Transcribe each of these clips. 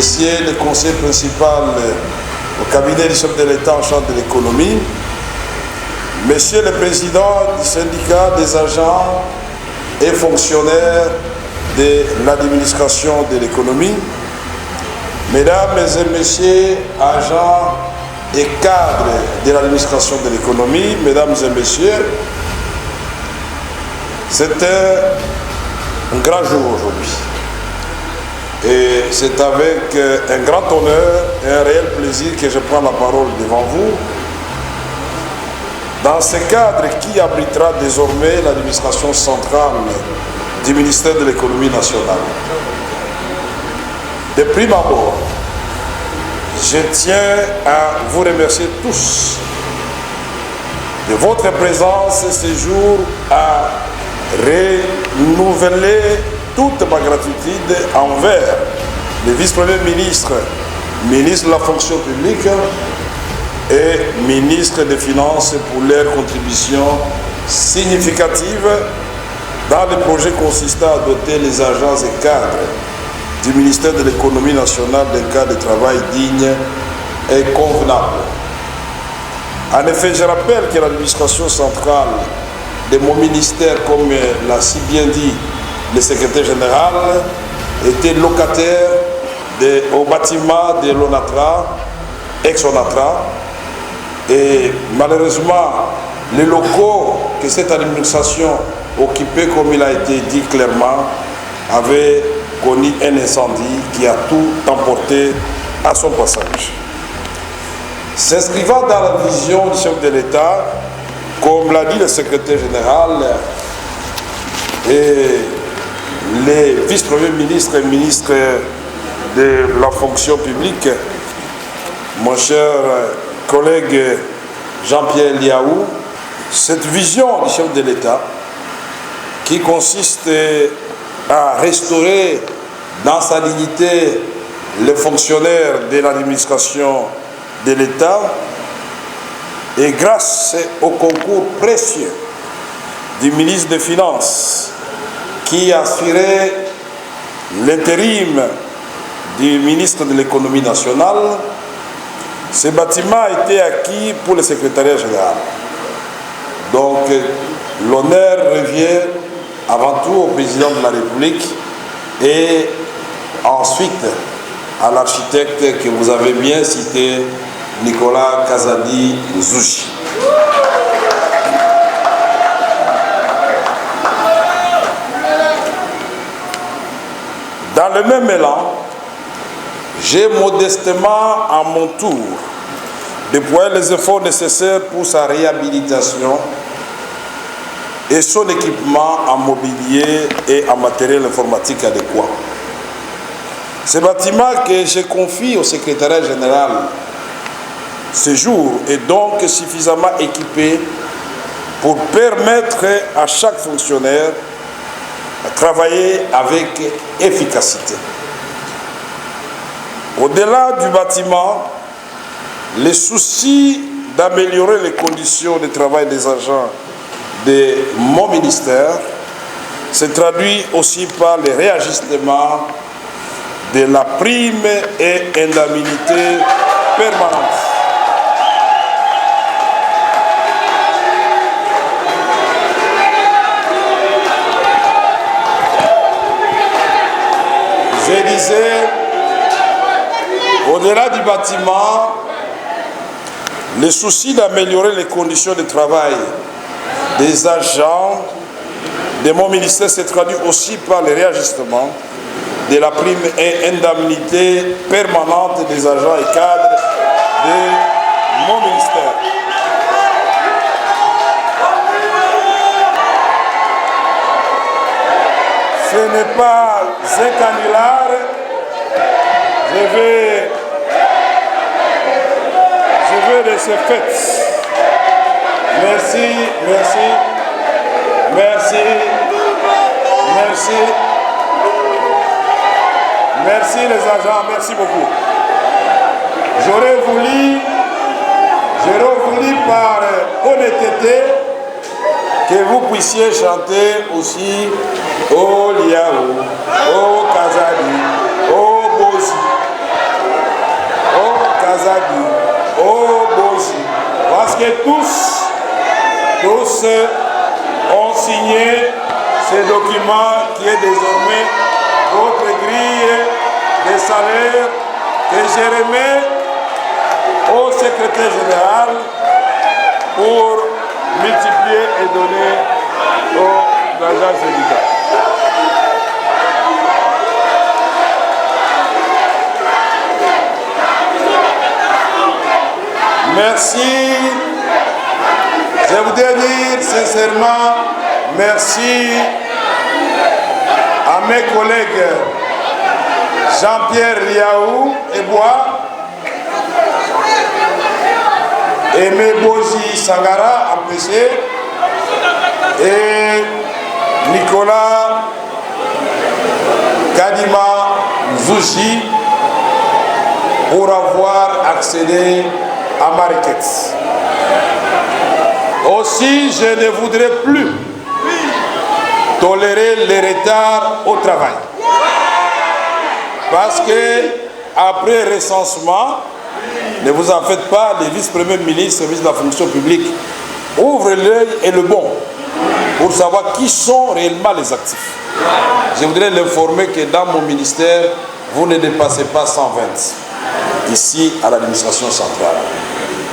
Monsieur le conseiller principal au cabinet du chef de l'État en charge de l'économie, Monsieur le président du syndicat des agents et fonctionnaires de l'administration de l'économie, Mesdames et Messieurs, agents et cadres de l'administration de l'économie, Mesdames et Messieurs, c'est un grand jour aujourd'hui. Et c'est avec un grand honneur et un réel plaisir que je prends la parole devant vous dans ce cadre qui abritera désormais l'administration centrale du ministère de l'économie nationale. De prime abord, je tiens à vous remercier tous de votre présence ce jour à renouveler toute ma gratitude envers le vice-premier ministre, ministre de la fonction publique et ministre des Finances pour leur contribution significative dans le projet consistant à doter les agents et cadres du ministère de l'économie nationale d'un cadre de travail digne et convenable. En effet, je rappelle que l'administration centrale de mon ministère, comme l'a si bien dit le secrétaire général, était locataire au bâtiment de l'ONATRA, ex-ONATRA, et malheureusement, les locaux que cette administration occupait, comme il a été dit clairement, avaient connu un incendie qui a tout emporté à son passage. S'inscrivant dans la vision du chef de l'État, comme l'a dit le secrétaire général et les vice-premiers ministres et ministres de la fonction publique, mon cher collègue Jean-Pierre Liaou, cette vision du chef de l'État qui consiste à restaurer dans sa dignité les fonctionnaires de l'administration de l'État et grâce au concours précieux du ministre des Finances qui a assuré l'intérim du ministre de l'économie nationale, ce bâtiment a été acquis pour le secrétariat général. Donc l'honneur revient avant tout au président de la République et ensuite à l'architecte que vous avez bien cité, Nicolas Kazadi Zouchi. Dans le même élan, j'ai modestement à mon tour déployé les efforts nécessaires pour sa réhabilitation et son équipement en mobilier et en matériel informatique adéquat. Ce bâtiment que je confie au secrétariat général ce jour est donc suffisamment équipé pour permettre à chaque fonctionnaire de travailler avec efficacité. Au-delà du bâtiment, le souci d'améliorer les conditions de travail des agents de mon ministère se traduit aussi par le réajustement de la prime et indemnité permanente. Je disais, au-delà du bâtiment, le souci d'améliorer les conditions de travail des agents de mon ministère se traduit aussi par le réajustement de la prime et indemnité permanente des agents et cadres de mon ministère. Ce n'est pas un canular. Je veux de ce fait. Merci, merci, merci, merci. Merci les agents, merci beaucoup. J'aurais voulu par honnêteté que vous puissiez chanter aussi Oh Liaou, Oh Kazadi, Oh Bosi. Kazadi au Boji. Parce que tous ont signé ce document qui est désormais votre grille de salaire que je remets au secrétaire général pour multiplier et donner aux agents syndicaux. Merci. Je voudrais dire sincèrement merci à mes collègues Jean-Pierre Liaou et Bois, Aimé Boji Sangara, empêché, et Nicolas Kadima Zouchi pour avoir accédé à ma requête. Aussi, je ne voudrais plus tolérer les retards au travail. Parce que, après recensement, ne vous en faites pas, les vice-premiers ministres, service de la fonction publique, ouvrent l'œil et le bon pour savoir qui sont réellement les actifs. Je voudrais l'informer que dans mon ministère, vous ne dépassez pas 120 ici à l'administration centrale.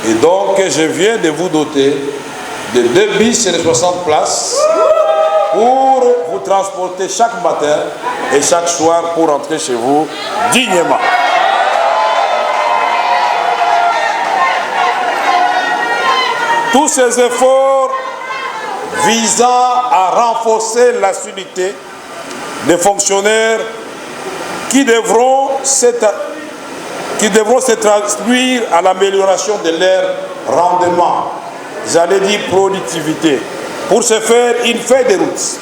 Et donc, je viens de vous doter de 2 bus et de 60 places pour vous transporter chaque matin et chaque soir pour rentrer chez vous dignement. Tous ces efforts visant à renforcer la solidité des fonctionnaires qui devront se traduire à l'amélioration de leur rendement, j'allais dire productivité. Pour ce faire, une feuille de route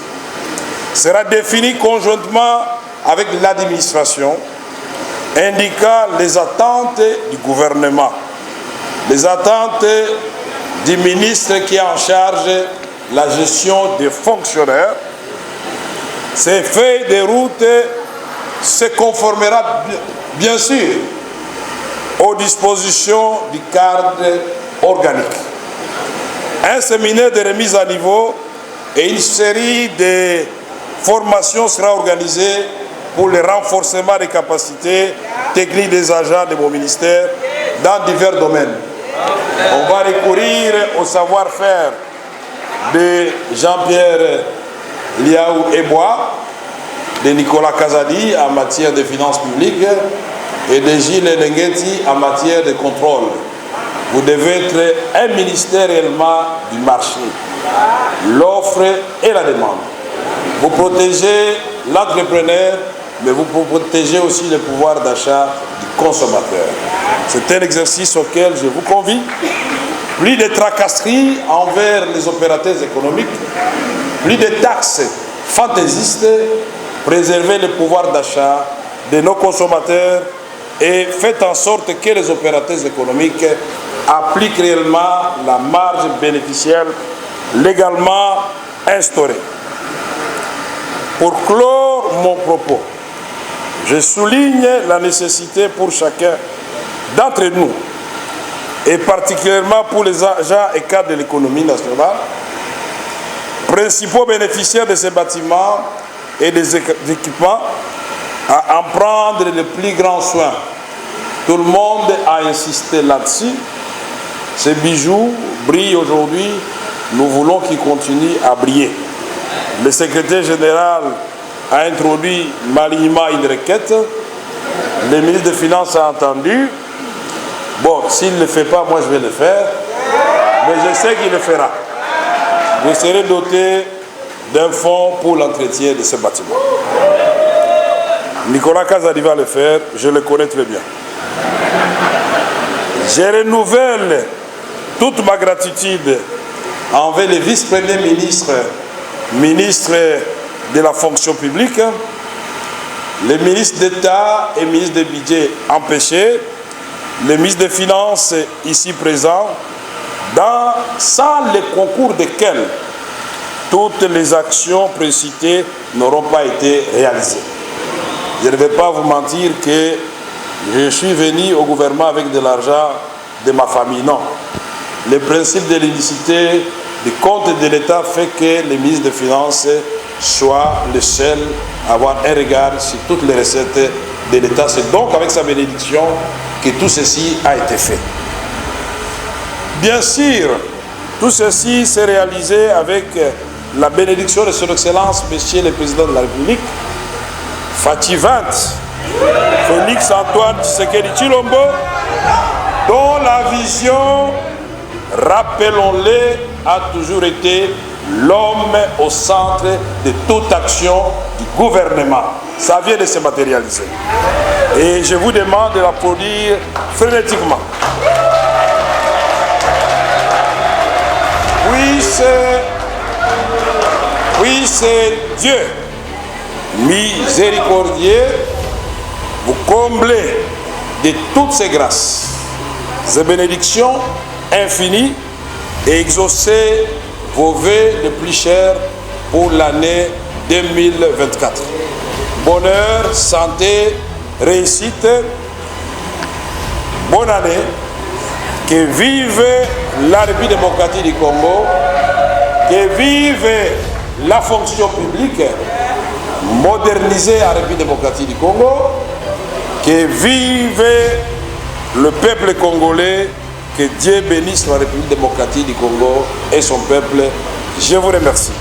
sera définie conjointement avec l'administration, indiquant les attentes du gouvernement, les attentes du ministre qui est en charge de la gestion des fonctionnaires. Ces feuilles de route se conformera bien sûr aux dispositions du cadre organique. Un séminaire de remise à niveau et une série de formations sera organisée pour le renforcement des capacités techniques des agents de mon ministère dans divers domaines. On va recourir au savoir-faire de Jean-Pierre Liaou et Bois, de Nicolas Kazadi en matière de finances publiques et de Gilles Lenguetti en matière de contrôle. Vous devez être un ministère réellement du marché, l'offre et la demande. Vous protégez l'entrepreneur, mais vous protégez aussi le pouvoir d'achat du consommateur. C'est un exercice auquel je vous convie. Plus de tracasseries envers les opérateurs économiques, plus de taxes fantaisistes, préservez le pouvoir d'achat de nos consommateurs et faites en sorte que les opérateurs économiques appliquent réellement la marge bénéficiaire légalement instaurée. Pour clore mon propos, je souligne la nécessité pour chacun d'entre nous, et particulièrement pour les agents et cadres de l'économie nationale, principaux bénéficiaires de ces bâtiments et des équipements, à en prendre le plus grand soin. Tout le monde a insisté là-dessus. Ces bijoux brillent aujourd'hui, nous voulons qu'ils continuent à briller. Le secrétaire général a introduit malignement une requête. Le ministre des Finances a entendu. Bon, s'il ne le fait pas, moi je vais le faire. Mais je sais qu'il le fera. Je serai doté d'un fonds pour l'entretien de ce bâtiment. Nicolas Kazadi va le faire, je le connais très bien. Je renouvelle toute ma gratitude envers les vice-premiers ministres, ministres de la fonction publique, les ministres d'État et ministres des budgets empêchés, les ministres des Finances ici présents, sans le concours desquels toutes les actions précitées n'auront pas été réalisées. Je ne vais pas vous mentir que je suis venu au gouvernement avec de l'argent de ma famille. Non. Le principe de l'unicité du compte de l'État fait que le ministre des Finances soit le seul à avoir un regard sur toutes les recettes de l'État. C'est donc avec sa bénédiction que tout ceci a été fait. Bien sûr, tout ceci s'est réalisé avec la bénédiction de son Excellence, Monsieur le Président de la République, Fativante, Félix Antoine Tshisekedi Tshilombo, dont la vision, rappelons-le, a toujours été l'homme au centre de toute action du gouvernement. Ça vient de se matérialiser. Et je vous demande de l'applaudir frénétiquement. Puisse Dieu, miséricordieux, vous combler de toutes ces grâces, ces bénédictions infinies et exaucer vos vœux les plus chers pour l'année 2024. Bonheur, santé, réussite, bonne année, que vive la République démocratique du Congo, que vive la fonction publique modernisée à la République démocratique du Congo, que vive le peuple congolais, que Dieu bénisse la République démocratique du Congo et son peuple. Je vous remercie.